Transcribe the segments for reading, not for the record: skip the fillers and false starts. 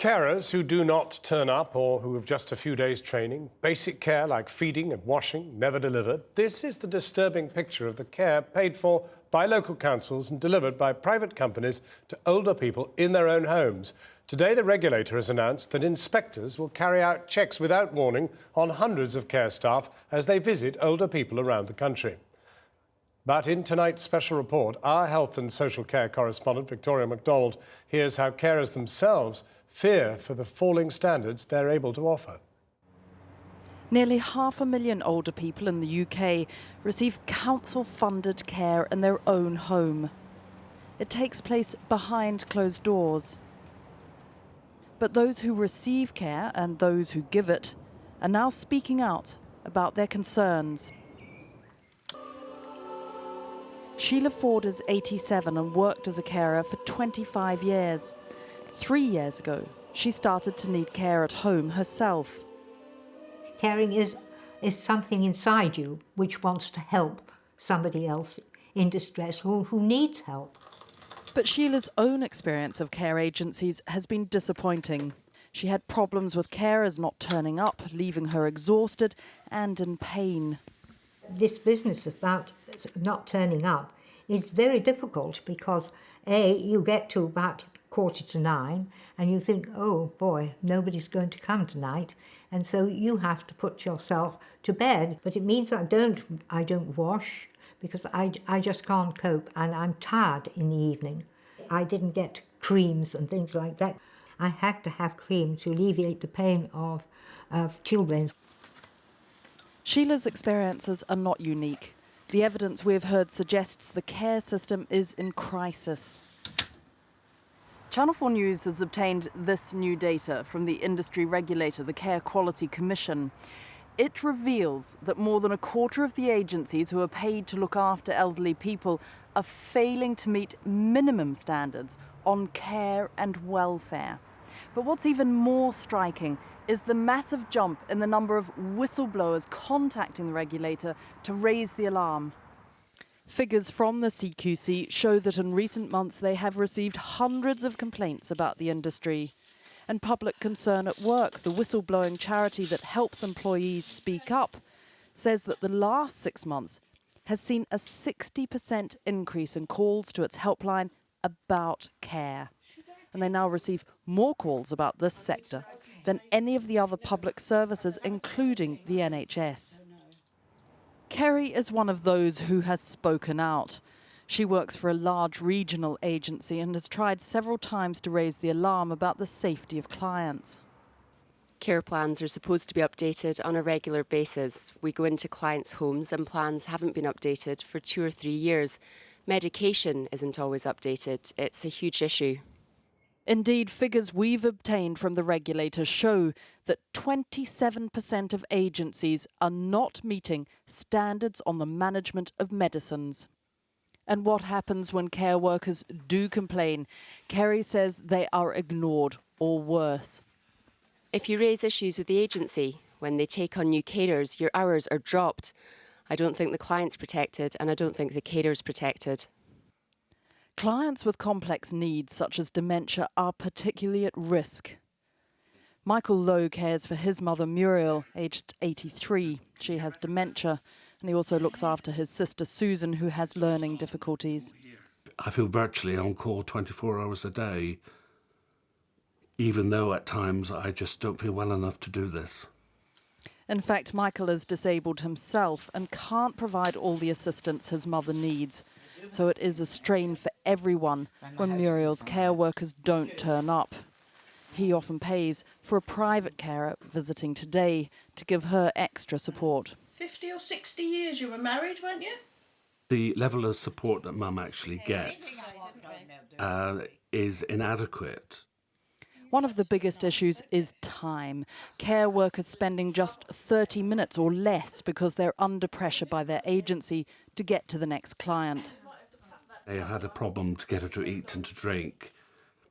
Carers who do not turn up or who have just a few days training, basic care like feeding and washing never delivered. This is the disturbing picture of the care paid for by local councils and delivered by private companies to older people in their own homes. Today, the regulator has announced that inspectors will carry out checks without warning on hundreds of care staff as they visit older people around the country. But in tonight's special report, our health and social care correspondent, Victoria Macdonald, hears how carers themselves fear for the falling standards they're able to offer. Nearly 500,000 older people in the UK receive council-funded care in their own home. It takes place behind closed doors. But those who receive care and those who give it are now speaking out about their concerns. Sheila Ford is 87 and worked as a carer for 25 years. 3 years ago, she started to need care at home herself. Caring is something inside you which wants to help somebody else in distress who needs help. But Sheila's own experience of care agencies has been disappointing. She had problems with carers not turning up, leaving her exhausted and in pain. This business about not turning up is very difficult because, A, you get to about 8:45 and you think, oh boy, nobody's going to come tonight, and so you have to put yourself to bed. But it means I don't wash because I just can't cope, and I'm tired in the evening. I didn't get creams and things like that. I had to have cream to alleviate the pain of chilblains. Sheila's experiences are not unique. The evidence we've heard suggests the care system is in crisis. Channel 4 News has obtained this new data from the industry regulator, the Care Quality Commission. It reveals that more than a quarter of the agencies who are paid to look after elderly people are failing to meet minimum standards on care and welfare. But what's even more striking is the massive jump in the number of whistleblowers contacting the regulator to raise the alarm. Figures from the CQC show that in recent months they have received hundreds of complaints about the industry. And Public Concern at Work, the whistleblowing charity that helps employees speak up, says that the last 6 months has seen a 60% increase in calls to its helpline about care. And they now receive more calls about this sector than any of the other public services, including the NHS. Kerry is one of those who has spoken out. She works for a large regional agency and has tried several times to raise the alarm about the safety of clients. Care plans are supposed to be updated on a regular basis. We go into clients' homes and plans haven't been updated for 2 or 3 years. Medication isn't always updated. It's a huge issue. Indeed, figures we've obtained from the regulator show that 27% of agencies are not meeting standards on the management of medicines. And what happens when care workers do complain? Kerry says they are ignored, or worse. If you raise issues with the agency, when they take on new carers, your hours are dropped. I don't think the client's protected, and I don't think the carer's protected. Clients with complex needs, such as dementia, are particularly at risk. Michael Lowe cares for his mother Muriel, aged 83. She has dementia, and he also looks after his sister Susan, who has learning difficulties. I feel virtually on call 24 hours a day, even though at times I just don't feel well enough to do this. In fact, Michael is disabled himself and can't provide all the assistance his mother needs. So it is a strain for everyone when Muriel's care workers don't turn up. He often pays for a private carer visiting today to give her extra support. 50 or 60 years you were married, weren't you? The level of support that Mum actually gets is inadequate. One of the biggest issues is time. Care workers spending just 30 minutes or less because they're under pressure by their agency to get to the next client. I had a problem to get her to eat and to drink.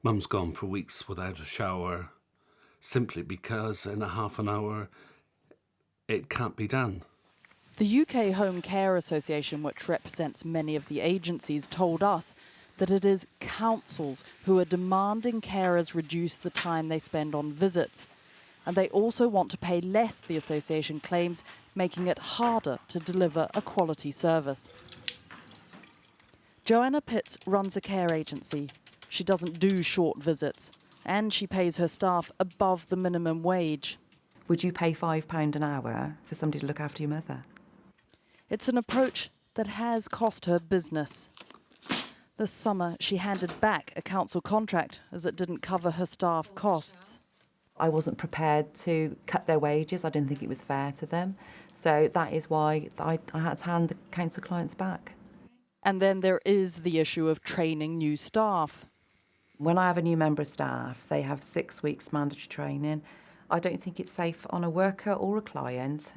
Mum's gone for weeks without a shower, simply because in a half an hour it can't be done. The UK Home Care Association, which represents many of the agencies, told us that it is councils who are demanding carers reduce the time they spend on visits. And they also want to pay less, the association claims, making it harder to deliver a quality service. Joanna Pitts runs a care agency. She doesn't do short visits, and she pays her staff above the minimum wage. Would you pay £5 an hour for somebody to look after your mother? It's an approach that has cost her business. This summer, she handed back a council contract as it didn't cover her staff costs. I wasn't prepared to cut their wages. I didn't think it was fair to them. So that is why I had to hand the council clients back. And then there is the issue of training new staff. When I have a new member of staff, they have 6 weeks mandatory training. I don't think it's safe on a worker or a client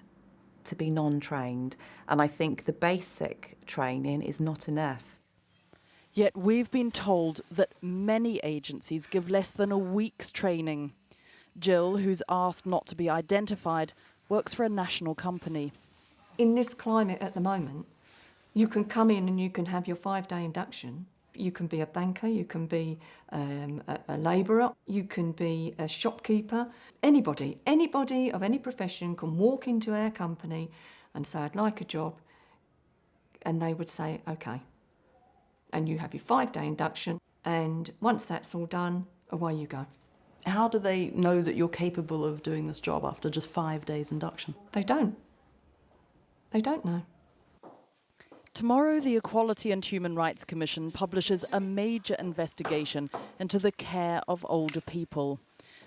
to be non-trained. And I think the basic training is not enough. Yet we've been told that many agencies give less than a week's training. Jill, who's asked not to be identified, works for a national company. In this climate at the moment, you can come in and you can have your 5-day induction. You can be a banker, you can be a labourer, you can be a shopkeeper. Anybody of any profession can walk into our company and say, I'd like a job, and they would say, OK. And you have your 5-day induction, and once that's all done, away you go. How do they know that you're capable of doing this job after just 5 days induction? They don't. They don't know. Tomorrow, the Equality and Human Rights Commission publishes a major investigation into the care of older people.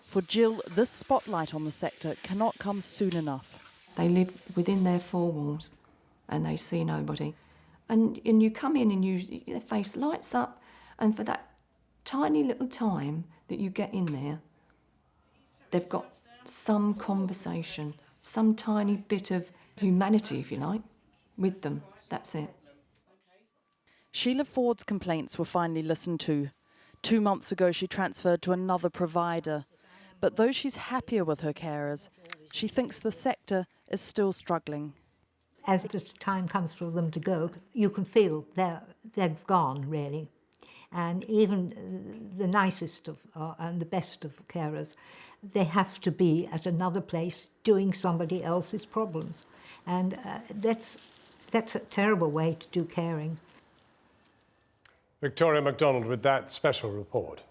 For Jill, this spotlight on the sector cannot come soon enough. They live within their 4 walls and they see nobody. And you come in and their face lights up, and for that tiny little time that you get in there, they've got some conversation, some tiny bit of humanity, if you like, with them. That's it. Sheila Ford's complaints were finally listened to. 2 months ago, she transferred to another provider. But though she's happier with her carers, she thinks the sector is still struggling. As the time comes for them to go, you can feel they've gone, really. And even the nicest of and the best of carers, they have to be at another place doing somebody else's problems. And that's a terrible way to do caring. Victoria Macdonald with that special report.